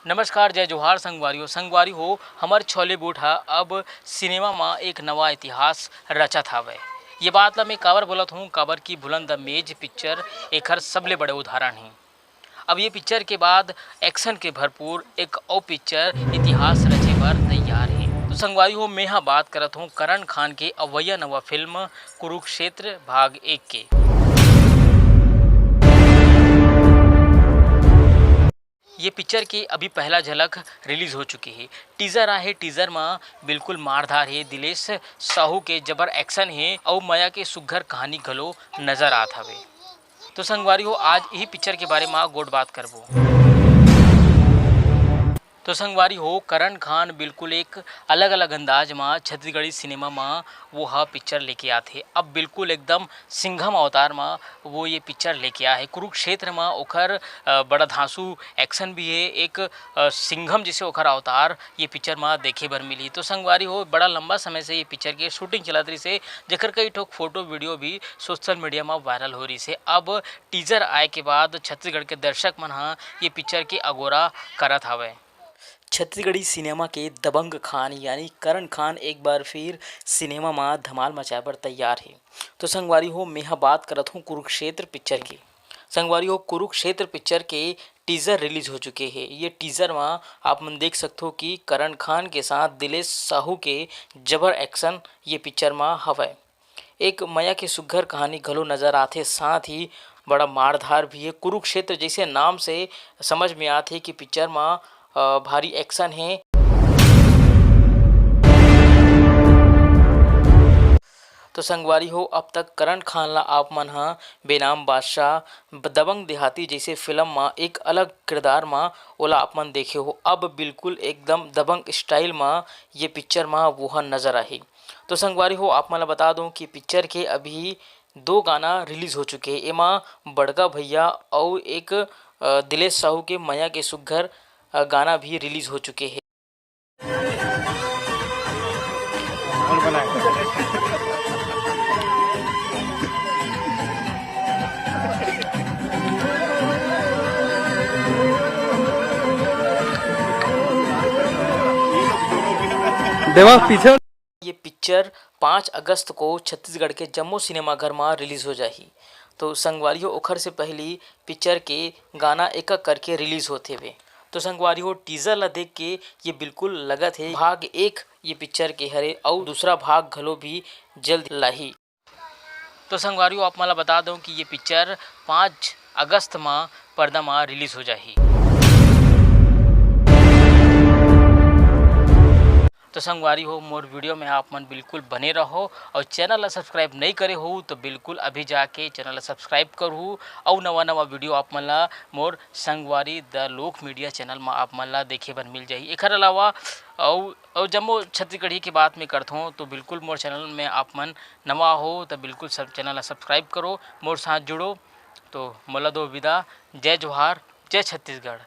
नमस्कार, जय जोहार संगवारी हो हमर छॉलीवुड ह अब सिनेमा में एक नवा इतिहास रचत हवे। ये बात ला मैं काबर बोलत हूँ काबर की बुलंद मेज पिक्चर एकर सबले बड़े उदाहरण है। अब ये पिक्चर के बाद एक्शन के भरपूर एक और पिक्चर इतिहास रचे बर तैयार है। तो संगवारी हो मैं यहाँ बात करत हूँ करण खान के अवैया नवा फिल्म कुरुक्षेत्र भाग 1 के। ये पिक्चर की अभी पहला झलक रिलीज हो चुकी है। टीजर आहे, टीजर में बिल्कुल मारधार है, दिलेश साहू के जबर एक्शन है और माया के सुघर कहानी घलो नजर आत हवे। तो संगवारी हो आज यही पिक्चर के बारे में गोट बात करबो। तो संगवारी हो करण खान बिल्कुल एक अलग अलग अंदाज में छत्तीसगढ़ी सिनेमा में वो हा पिक्चर लेके आते। अब बिल्कुल एकदम सिंघम अवतार में वो ये पिक्चर लेके आया है। कुरुक्षेत्र में ओखर बड़ा धांसू एक्शन भी है, एक सिंघम जैसे ओखर अवतार ये पिक्चर में देखे बर मिली। तो संगवारी हो बड़ा लंबा समय से ये पिक्चर के शूटिंग चलत रही से, जेकर कई ठोक फोटो वीडियो भी सोशल मीडिया में वायरल हो रही से। अब टीजर आए के बाद छत्तीसगढ़ के दर्शक मन हा ये पिक्चर के अगोरा करत हवे। छत्तीसगढ़ी सिनेमा के दबंग खान यानी करण खान एक बार फिर सिनेमा में धमाल मचाए पर तैयार है। तो संगवारी हो मैं यहाँ बात करत हूँ कुरुक्षेत्र पिक्चर की। संगवारी हो कुरुक्षेत्र पिक्चर के टीज़र रिलीज हो चुके हैं। ये टीज़र में आप मन देख सकते हो कि करण खान के साथ दिलेश साहू के जबर एक्शन ये पिक्चर में हवय। एक माया के सुघर कहानी घलो नज़र आते, साथ ही बड़ा मारधार भी है। कुरुक्षेत्र जैसे नाम से समझ में आते कि पिक्चर में भारी एक्शन है। तो संगवारी हो अब तक करण खान ला आप मन हा बेनाम बादशाह, दबंग देहाती जैसे फिल्म में एक अलग किरदार में ओला आप मन देखे हो। अब बिल्कुल एकदम दबंग स्टाइल में ये पिक्चर में वो नज़र आई। तो संगवारी हो आप मन ला बता दूं कि पिक्चर के अभी 2 गाना रिलीज हो चुके हैं। एमा बड़का भैया और एक दिलेश साहू के माया के सुघर गाना भी रिलीज हो चुके हैं। देवा पीछे ये पिक्चर 5 अगस्त को छत्तीसगढ़ के जम्मू सिनेमा घर में रिलीज हो जाही। तो संगवारी ओखर से पहली पिक्चर के गाना एक एक करके रिलीज होते हुए। तो संगवारी हो टीजर ला देख के ये बिल्कुल लगत है भाग 1 ये पिक्चर के हरे और दूसरा भाग घलो भी जल्द लाही। तो संगवारी आप मला बता दूं कि ये पिक्चर 5 अगस्त में पर्दा में रिलीज हो जाही। तो संगवारी हो मोर वीडियो में आप मन बिल्कुल बने रहो और चैनल ला सब्सक्राइब नहीं करे हो तो बिल्कुल अभी जाके चैनल ला सब्सक्राइब करूँ और नवा नवा वीडियो आप मन ला मोर संगवारी द लोक मीडिया चैनल में आप मन ला देखे बर मिल जाही। एकर अलावा और जम्मू छत्तीसगढ़ी की बात मैं करता हूँ तो बिल्कुल मोर चैनल में आप मन नवा हो तो बिल्कुल सब चैनल ला सब्सक्राइब करो, मोर साथ जुड़ो। तो मोला दो विदा, जय जोहार, जय छत्तीसगढ़।